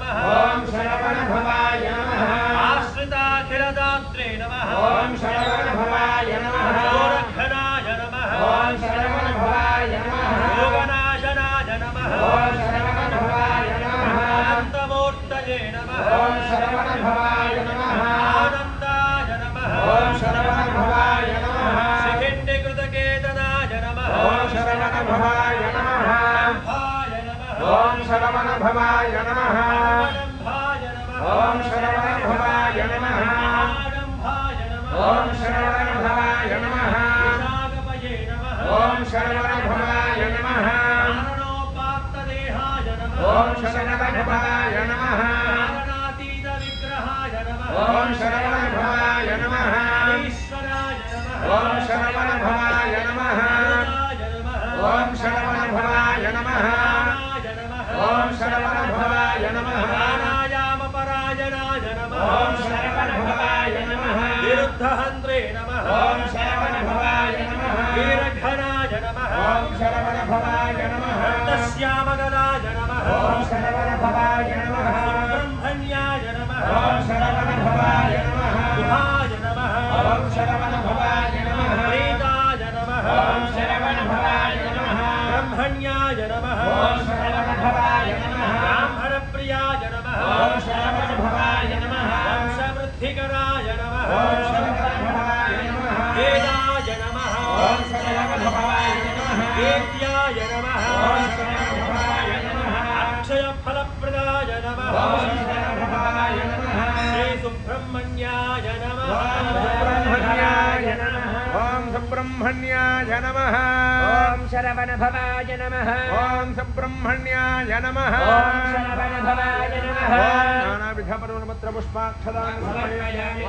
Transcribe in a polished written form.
नमः ओम शरवण भवाय नमः आश्रिताखिलदात्रे नमः ओम शरवण भवाय नमः गोरक्षणाय नमः ओम शरवण भवाय नमः योगनाशनाय नमः ओम शरवण भवाय नमः अनन्तमूर्तये नमः ओम शरवण भवाय नमः आनन्दाय नमः ओम शरवण भवाय नमः शिखिण्डिकृतकेतनाय नमः ओम शरवण भवाय नमः ओम शरवण भवाय नमः ओम शरवण भवाय नमः ओम शरवण भवाय नमः ओम शरवण भवाय नमः ओम शरवण भवाय नमः ओम शरवण भवाय नमः ओम शरवण भवाय नमः ओम शरवण भवाय नमः ओम शरवण भवाय नमः प्राणायामपरायणाय नमः ओम शरवण भवाय नमः विरुद्धहन्त्रे नमः ओम शरवण भवाय नमः वीरघनाय नमः ओम शरवण भवाय नमः रक्तश्यामगदाय नमः ओम शरवण भवाय नमः ब्रह्मण्याय नमः ओम शरवण भवाय नमः गुहाय नमः ओम शरवण भवाय नमः प्रीताय नमः ओम शरवण भवाय नमः ब्रह्मण्याय नमः ओम शरवण भवाय नमः ब्राह्मणप्रियाय नमः ओम शरवण भवाय नमः वंशवृद्धिकराय नमः ओम शरवण भवाय नमः वेदाय नमः ओम शरवण भवाय नमः वेद्याय नमः ओम शरवण भवाय नमः अक्षयफलप्रदाय नमः ओम शरवण भवाय नमः श्रीसुब्रह्मण्याय नमः सुब्रह्मण्याय नमः ओम सुब्रह्मण्याय नमः ओम शरवण भवाय नमः ओम सुब्रह्मण्याय नमः ओम शरवण भवाय नमः ओम नानाविध परमपत्र पुष्पाक्षदान समर्पयामि।